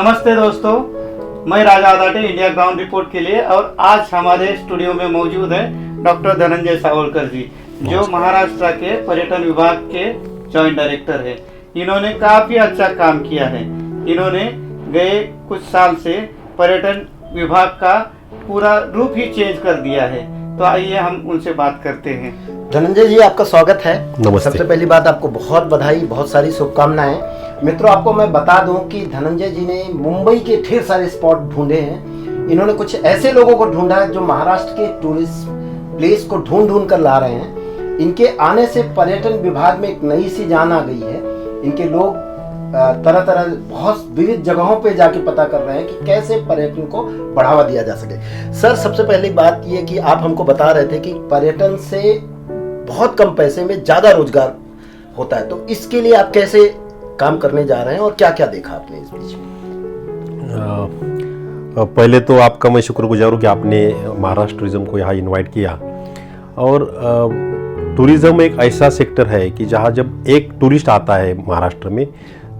नमस्ते दोस्तों, मैं राजा आदाटे इंडिया ग्राउंड रिपोर्ट के लिए और आज हमारे स्टूडियो में मौजूद है डॉक्टर धनंजय सावलकर जी, जो महाराष्ट्र के पर्यटन विभाग के जॉइंट डायरेक्टर है। इन्होंने काफ़ी अच्छा काम किया है। इन्होंने गए कुछ साल से पर्यटन विभाग का पूरा रूप ही चेंज कर दिया है। तो आइए हम उनसे बात करते हैं। धनंजय जी, आपका स्वागत है। नमस्ते। सबसे पहली बात, आपको बहुत बधाई, बहुत सारी शुभकामनाएं। मित्रों, आपको मैं बता दूं कि धनंजय जी ने मुंबई के ढेर सारे स्पॉट ढूंढे हैं। इन्होंने कुछ ऐसे लोगों को ढूंढा है जो महाराष्ट्र के टूरिस्ट प्लेस को ढूंढ कर ला रहे हैं। इनके आने से पर्यटन विभाग में एक नई सी जान आ गई है। इनके लोग तरह तरह बहुत विविध जगहों पे जाके पता कर रहे हैं कि कैसे पर्यटन को बढ़ावा दिया जा सके। सर, सबसे पहली बात ये कि आप हमको बता रहे थे कि पर्यटन से बहुत कम पैसे में ज़्यादा रोजगार होता है, तो इसके लिए आप कैसे काम करने जा रहे हैं और क्या क्या देखा आपने इस बीच में? पहले तो आपका मैं शुक्रगुजार हूँ कि आपने महाराष्ट्र टूरिज्म को यहाँ इनवाइट किया। और टूरिज्म एक ऐसा सेक्टर है कि जहाँ जब एक टूरिस्ट आता है महाराष्ट्र में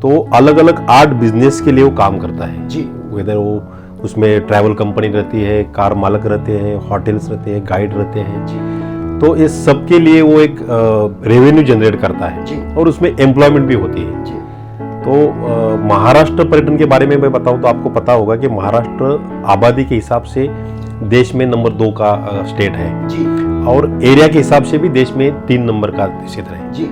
तो अलग अलग 8 बिजनेस के लिए वो काम करता है जी। वेदर वो उसमें ट्रैवल कंपनी रहती है, कार मालक रहते हैं, होटल्स रहते हैं, गाइड रहते हैं जी। तो इस सब के लिए वो एक रेवेन्यू जनरेट करता है जी। और उसमें एम्प्लॉयमेंट भी होती है जी। तो महाराष्ट्र पर्यटन के बारे में मैं बताऊं तो आपको पता होगा कि महाराष्ट्र आबादी के हिसाब से देश में नंबर 2 का स्टेट है जी। और एरिया के हिसाब से भी देश में 3 नंबर का क्षेत्र है जी।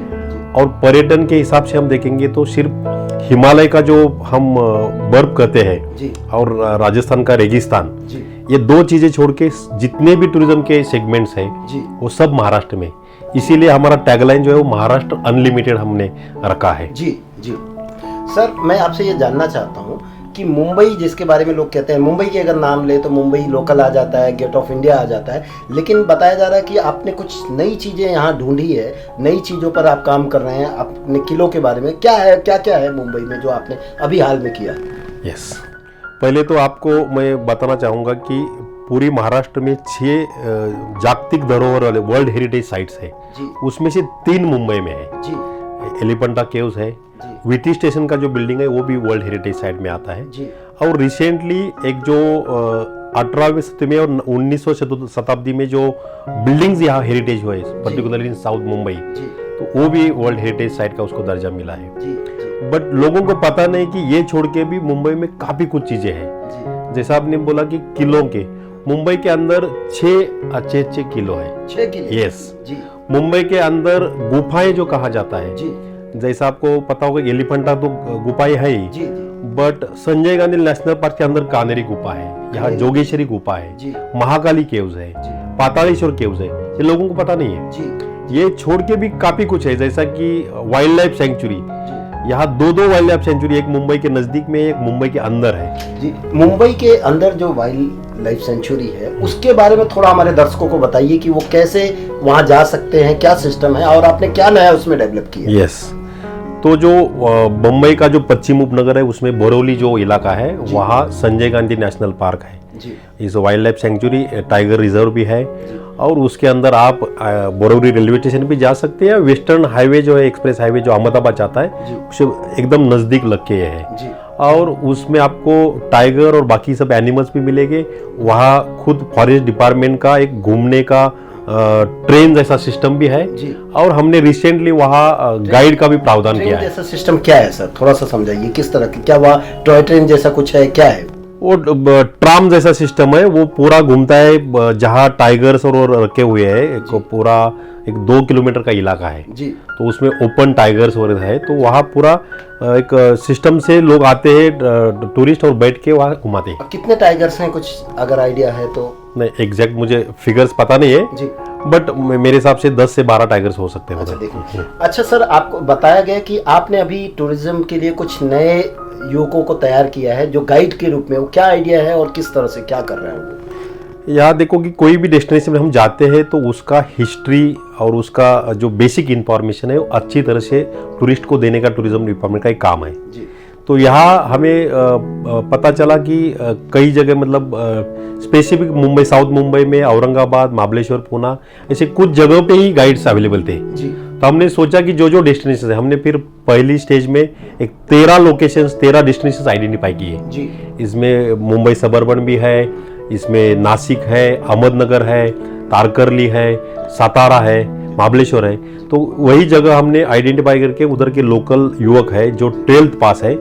और पर्यटन के हिसाब से हम देखेंगे तो सिर्फ हिमालय का जो हम बर्फ कहते हैं जी। और राजस्थान का रेगिस्तान, जी। ये 2 चीजें छोड़ के जितने भी टूरिज्म के सेगमेंट्स हैं जी। वो सब महाराष्ट्र में। इसीलिए हमारा टैगलाइन जो है वो महाराष्ट्र अनलिमिटेड हमने रखा है। जी। जी। सर, मैं आपसे ये जानना चाहता हूँ कि मुंबई, जिसके बारे में लोग कहते हैं, मुंबई के अगर नाम ले तो मुंबई लोकल आ जाता है, गेट ऑफ इंडिया आ जाता है, लेकिन बताया जा रहा है कि आपने कुछ नई चीज़ें यहाँ ढूंढी है, नई चीज़ों पर आप काम कर रहे हैं। अपने किलों के बारे में क्या है, क्या क्या है मुंबई में जो आपने अभी हाल में किया? यस, पहले तो आपको मैं बताना चाहूँगा कि पूरी महाराष्ट्र में 6 जागतिक धरोहर वाले वर्ल्ड हेरिटेज साइट्स है जी। उसमें से 3 मुंबई में है जी। एलिफेंटा केव्स है, वीटी स्टेशन का जो बिल्डिंग है वो भी वर्ल्ड हेरिटेज साइट में आता है जी। और और रिसेंटली एक जो 18वीं सदी में और 19वीं शताब्दी में जो बिल्डिंग्स यहाँ हेरिटेज हुए पर्टिकुलरली इन साउथ मुंबई, तो वो भी वर्ल्ड हेरिटेज साइट का उसको दर्जा मिला है। बट लोगों को पता नहीं कि ये छोड़ के भी मुंबई में काफी कुछ चीजें हैं। जैसा आपने बोला कि किलों के, मुंबई के अंदर 6 अच्छे किलो है। 6 किलो? यस जी। मुंबई के अंदर गुफाएं जो कहा जाता है जी। जैसा आपको पता होगा एलिफेंटा तो गुफाएं है ही, जी। But Sanjay Gandhi national park के अंदर कानेरी गुफा है, यहाँ जोगेश्वरी गुफा है, जी। महाकाली केव्स है, पातालेश्वर केव्स है, ये लोगों को पता नहीं है जी। ये छोड़ के भी काफी कुछ है, जैसा कि वाइल्ड लाइफ सेंचुरी, यहाँ 2 वाइल्ड लाइफ सेंचुरी, एक मुंबई के नजदीक में, एक मुंबई के अंदर है। जी। मुंबई के अंदर जो वाइल्ड लाइफ सेंचुरी है उसके बारे में थोड़ा हमारे दर्शकों को बताइए कि वो कैसे वहां जा सकते हैं, क्या सिस्टम है और आपने क्या नया उसमें डेवलप किया? यस, तो जो मुंबई का जो पश्चिम उपनगर है उसमें बोरवली जो इलाका है वहाँ संजय गांधी नेशनल पार्क है जी। इस wild life sanctuary, tiger reserve भी है और उसके अंदर आप बोरवली रेलवे स्टेशन भी जा सकते हैं। वेस्टर्न हाईवे जो है, एक्सप्रेस हाईवे जो अहमदाबाद जाता है उससे एकदम नज़दीक लग के है जी। और उसमें आपको टाइगर और बाकी सब एनिमल्स भी मिलेंगे। वहाँ खुद फॉरेस्ट डिपार्टमेंट का एक घूमने का ट्रेन जैसा सिस्टम भी है जी। और हमने रिसेंटली वहाँ गाइड का भी प्रावधान किया है। जैसा सिस्टम क्या है सर, थोड़ा सा समझाइए, किस तरह की, क्या वहाँ टॉय ट्रेन जैसा कुछ है, क्या है? वो ट्राम जैसा सिस्टम है, वो पूरा घूमता है जहाँ टाइगर्स और रखे हुए हैं। एक पूरा 2 किलोमीटर का इलाका है जी। तो उसमें ओपन टाइगर्स वगैरह है, तो वहाँ पूरा एक सिस्टम से लोग आते हैं टूरिस्ट और बैठ के वहाँ घुमाते हैं। कितने टाइगर्स हैं, कुछ अगर आइडिया है तो? नहीं, एग्जैक्ट मुझे फिगर्स पता नहीं है जी। बट मेरे हिसाब से 10 से 12 टाइगर्स हो सकते हैं। अच्छा, देखिए। अच्छा सर, आपको बताया गया कि आपने अभी टूरिज्म के लिए कुछ नए युवकों को तैयार किया है जो गाइड के रूप में, वो क्या आइडिया है और किस तरह से क्या कर रहे हैं वो? यहाँ देखो कि कोई भी डेस्टिनेशन में हम जाते हैं तो उसका हिस्ट्री और उसका जो बेसिक इंफॉर्मेशन है वो अच्छी तरह से टूरिस्ट को देने का टूरिज्म डिपार्टमेंट का एक काम है जी। तो यहाँ हमें पता चला कि कई जगह मतलब स्पेसिफिक मुंबई, साउथ मुंबई में औरंगाबाद, महाबलेश्वर, पुणे, ऐसे कुछ जगहों पे ही गाइड्स अवेलेबल थे। जी। तो हमने सोचा कि जो जो डेस्टिनेशन है, हमने फिर पहली स्टेज में एक 13 लोकेशंस 13 डेस्टिनेशन आइडेंटिफाई किए जी इसमें मुंबई सबर्बन भी है, इसमें नासिक है, अहमदनगर है, तारकर्ली है, सातारा है, महाबलेश्वर है। तो वही जगह हमने आइडेंटिफाई करके उधर के लोकल युवक है जो 12th पास है,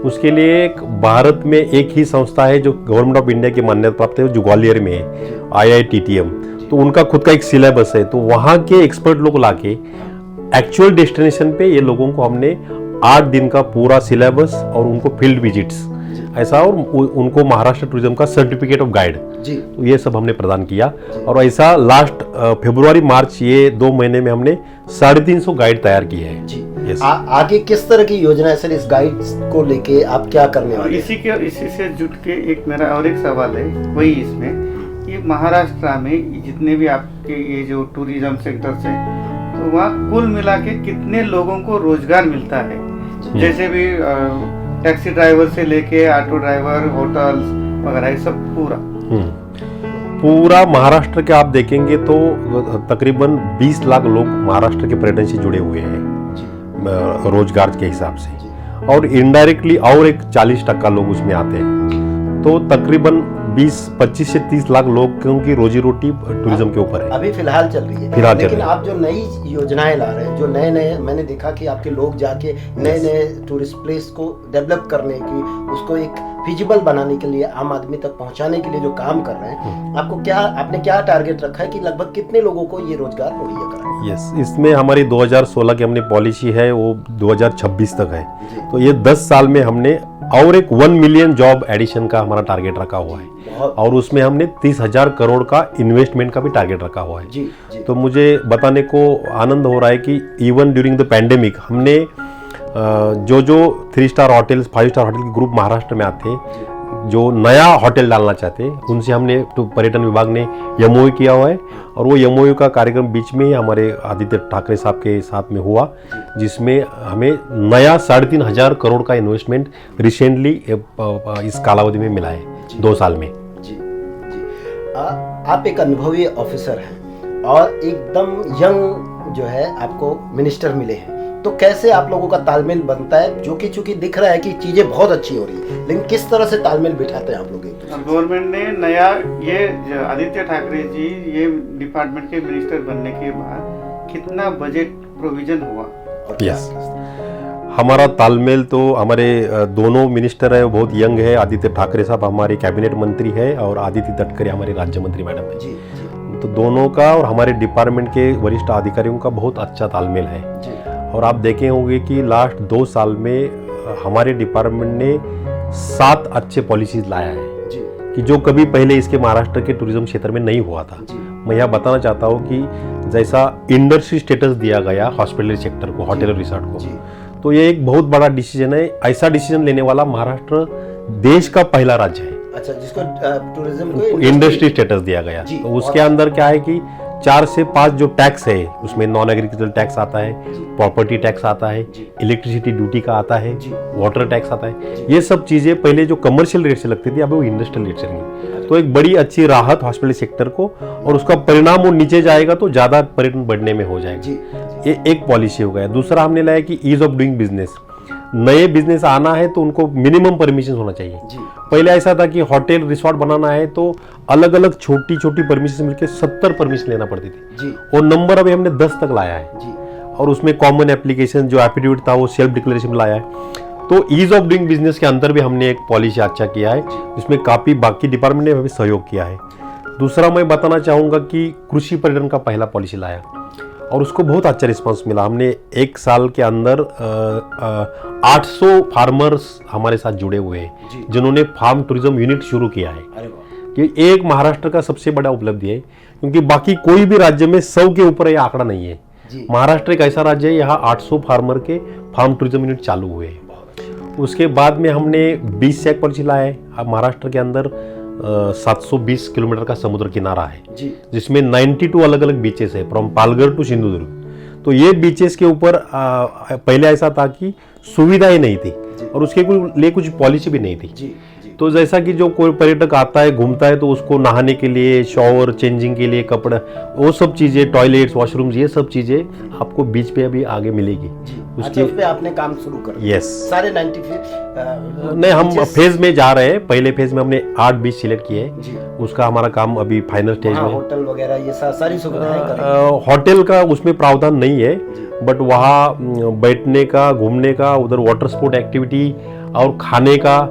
उसके लिए एक भारत में एक ही संस्था है जो गवर्नमेंट ऑफ इंडिया की मान्यता प्राप्त है, जो ग्वालियर में है, IITTM। तो उनका खुद का एक सिलेबस है, तो वहाँ के एक्सपर्ट लोग लाके एक्चुअल डेस्टिनेशन पे ये लोगों को हमने 8 दिन का पूरा सिलेबस और उनको फील्ड विजिट्स ऐसा, और उनको महाराष्ट्र टूरिज्म का सर्टिफिकेट ऑफ गाइड, तो ये सब हमने प्रदान किया। और ऐसा लास्ट फरवरी मार्च ये 2 महीने में हमने 350 गाइड तैयार किए हैं जी। आगे किस तरह की योजना है सर इस गाइड को लेके, आप क्या करने वाले? इसी से जुट के एक मेरा और एक सवाल है वही इसमें कि महाराष्ट्र में जितने भी आपके ये जो टूरिज्म सेक्टर्स है, तो वहाँ कुल मिला के कितने लोगों को रोजगार मिलता है? जैसे भी टैक्सी ड्राइवर से लेके ऑटो ड्राइवर, होटल्स वगैरह, ये सब पूरा महाराष्ट्र के आप देखेंगे तो तकरीबन 20 लाख लोग महाराष्ट्र के पर्यटन से जुड़े हुए हैं रोजगार के हिसाब से, और इनडायरेक्टली और एक 40% लोग उसमें आते हैं। तो तकरीबन 25 से 30 लाख लोगों की रोजी रोटी टूरिज्म के ऊपर है, अभी फिलहाल चल रही है। लेकिन आप जो नई योजनाएं ला रहे हैं, जो नए नए, मैंने देखा कि आपके लोग जाके नए नए टूरिस्ट प्लेस को डेवलप करने की, उसको एक फिजिबल बनाने के लिए, आम आदमी तक पहुंचाने के लिए जो काम कर रहे हैं, आपने क्या टारगेट रखा है कि लगभग कितने लोगों को ये रोजगार मुहैया कराएं? यस, इसमें हमारी 2016 की हमने पॉलिसी है, वो 2026 तक है। तो ये 10 साल में हमने और एक 1 मिलियन जॉब एडिशन का हमारा टारगेट रखा हुआ है, और उसमें हमने 30,000 करोड़ का इन्वेस्टमेंट का भी टारगेट रखा हुआ है जी। तो मुझे बताने को आनंद हो रहा है कि इवन ड्यूरिंग द पैंडेमिक हमने जो 3 स्टार होटल्स, 5 स्टार होटल के ग्रुप महाराष्ट्र में आते हैं, जो नया होटल डालना चाहते हैं, उनसे हमने तो पर्यटन विभाग ने MOU किया हुआ है, और वो MOU का कार्यक्रम बीच में ही हमारे आदित्य ठाकरे साहब के साथ में हुआ, जिसमें हमें नया 3,500 करोड़ का इन्वेस्टमेंट रिसेंटली इस कालावधि में मिला है 2 साल में जी। आप एक अनुभवी ऑफिसर हैं और एकदम यंग जो है आपको मिनिस्टर मिले हैं, तो कैसे आप लोगों का तालमेल बनता है? जो कि चूंकि दिख रहा है कि चीजें बहुत अच्छी हो रही है, लेकिन किस तरह से तालमेल बिठाते हैं आप लोग? गवर्नमेंट ने नया ये आदित्य ठाकरे जी ये डिपार्टमेंट के मिनिस्टर बनने के बाद कितना बजट प्रोविजन हुआ? यस, हमारा तालमेल तो हमारे दोनों मिनिस्टर है, बहुत यंग है। आदित्य ठाकरे साहब हमारे कैबिनेट मंत्री है, और आदित्य तटकरे हमारे राज्य मंत्री मैडम है जी। तो दोनों का और हमारे डिपार्टमेंट के वरिष्ठ अधिकारियों का बहुत अच्छा तालमेल है जी। और आप देखे होंगे कि लास्ट 2 साल में हमारे डिपार्टमेंट ने 7 अच्छे पॉलिसीज लाया है जी, कि जो कभी पहले इसके महाराष्ट्र के टूरिज्म क्षेत्र में नहीं हुआ था। मैं यह बताना चाहता हूँ कि जैसा इंडस्ट्री स्टेटस दिया गया हॉस्पिटलरी सेक्टर को, होटल और रिसोर्ट को, तो ये एक बहुत बड़ा डिसीजन है। ऐसा डिसीजन लेने वाला महाराष्ट्र देश का पहला राज्य है। अच्छा, जिसको टूरिज्म को इंडस्ट्री स्टेटस दिया गया। तो उसके अंदर क्या है कि 4 से 5 जो टैक्स है, उसमें नॉन एग्रीकल्चरल टैक्स आता है, प्रॉपर्टी टैक्स आता है, इलेक्ट्रिसिटी ड्यूटी का आता है, वाटर टैक्स आता है। ये सब चीजें पहले जो कमर्शियल रेट से लगती थी, अब वो इंडस्ट्रियल रेट से नहीं। तो एक बड़ी अच्छी राहत हॉस्पिटल सेक्टर को, और उसका परिणाम वो नीचे जाएगा तो ज्यादा पर्यटन बढ़ने में हो जाएगा। ये एक पॉलिसी हो गया। दूसरा हमने लाया कि ईज ऑफ डूइंग बिजनेस। नए बिजनेस आना है तो उनको मिनिमम परमिशन होना चाहिए। पहले ऐसा था कि होटल रिसोर्ट बनाना है तो अलग अलग छोटी छोटी परमिशन मिलकर 70 परमिशन लेना पड़ती थी, और नंबर अभी हमने 10 तक लाया है। और उसमें कॉमन एप्लीकेशन जो एफिडेविट था वो सेल्फ डिक्लेरेशन में लाया है। तो ईज ऑफ डूइंग बिजनेस के अंदर भी हमने एक पॉलिसी अच्छा किया है, इसमें काफी बाकी डिपार्टमेंट ने भी सहयोग किया है। दूसरा मैं बताना चाहूंगा कि कृषि पर्यटन का पहला पॉलिसी लाया, और उसको बहुत अच्छा रिस्पांस मिला। हमने 1 साल के अंदर 800 फार्मर्स हमारे साथ जुड़े हुए हैं, जिन्होंने फार्म टूरिज्म यूनिट शुरू किया है। कि एक महाराष्ट्र का सबसे बड़ा उपलब्धि है, क्योंकि बाकी कोई भी राज्य में 100 के ऊपर यह आंकड़ा नहीं है। महाराष्ट्र एक ऐसा राज्य है, यहाँ 800 फार्मर के फार्म टूरिज्म यूनिट चालू हुए हैं। उसके बाद में हमने 20 से पॉलिसी लाया है। अब महाराष्ट्र के अंदर 720 किलोमीटर का समुद्र किनारा है, जिसमें 92 अलग अलग बीचेस है, फ्रॉम पालघर टू सिंधुदुर्ग। तो ये बीचेस के ऊपर पहले ऐसा था कि सुविधाएं नहीं थी, और उसके लिए कुछ पॉलिसी भी नहीं थी। तो जैसा कि जो कोई पर्यटक आता है घूमता है तो उसको नहाने के लिए, शॉवर, चेंजिंग के लिए कपड़ा, वो सब चीज़ें, टॉयलेट्स, वॉशरूम्स, ये सब चीज़ें आपको बीच पे अभी आगे मिलेगी। अच्छा, उस पे आपने काम शुरू कर दिया? यस। सारे 95 नहीं, हम फेज में जा रहे हैं। पहले फेज में हमने 8 बीच सिलेक्ट किए, उसका हमारा काम अभी फाइनल स्टेज में। होटल वगैरह ये सारी सुविधाएं होटल का उसमें प्रावधान नहीं है, बट वहाँ बैठने का, घूमने का, उधर वाटर स्पोर्ट एक्टिविटी और खाने का,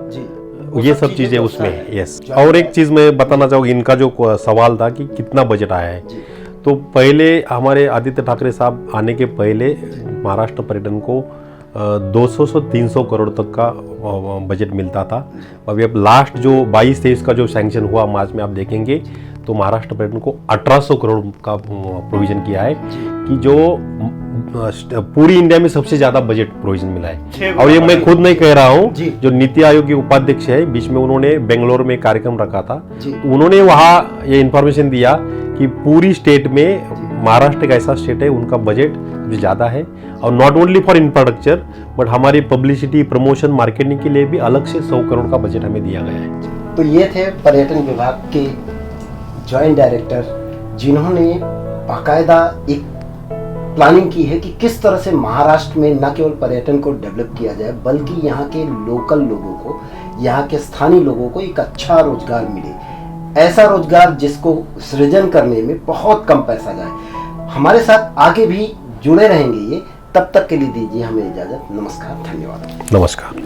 ये सब चीजें उसमें है। यस। और एक चीज मैं बताना चाहूँगा, इनका जो सवाल था कि कितना बजट आया है, तो पहले हमारे आदित्य ठाकरे साहब आने के पहले महाराष्ट्र पर्यटन को 200 से 300 करोड़ तक का बजट मिलता था। अभी अब लास्ट जो 22-23 का जो सैंक्शन हुआ मार्च में, आप देखेंगे तो महाराष्ट्र पर्यटन को 1800 करोड़ का प्रोविजन किया है, कि जो पूरी इंडिया में सबसे ज्यादा बजट प्रोविजन मिला है। और ये मैं खुद नहीं कह रहा हूँ, जो नीति आयोग के उपाध्यक्ष है, बीच में उन्होंने बेंगलोर में कार्यक्रम रखा था, तो उन्होंने वहाँ ये इंफॉर्मेशन दिया कि पूरी स्टेट में महाराष्ट्र एक ऐसा स्टेट है उनका बजट सबसे ज़्यादा है, और not only for infrastructure but हमारी पब्लिसिटी, प्रमोशन, मार्केटिंग के लिए भी अलग से 100 करोड़ का बजट हमें दिया गया है। तो ये थे पर्यटन विभाग के जॉइंट डायरेक्टर, जिन्होंने बाकायदा एक प्लानिंग की है कि किस तरह से महाराष्ट्र में न केवल पर्यटन को डेवलप किया जाए, बल्कि यहाँ के लोकल लोगों को, यहाँ के स्थानीय लोगों को एक अच्छा रोजगार मिले, ऐसा रोजगार जिसको सृजन करने में बहुत कम पैसा जाए। हमारे साथ आगे भी जुड़े रहेंगे ये, तब तक के लिए दीजिए हमें इजाजत। नमस्कार, धन्यवाद। नमस्कार।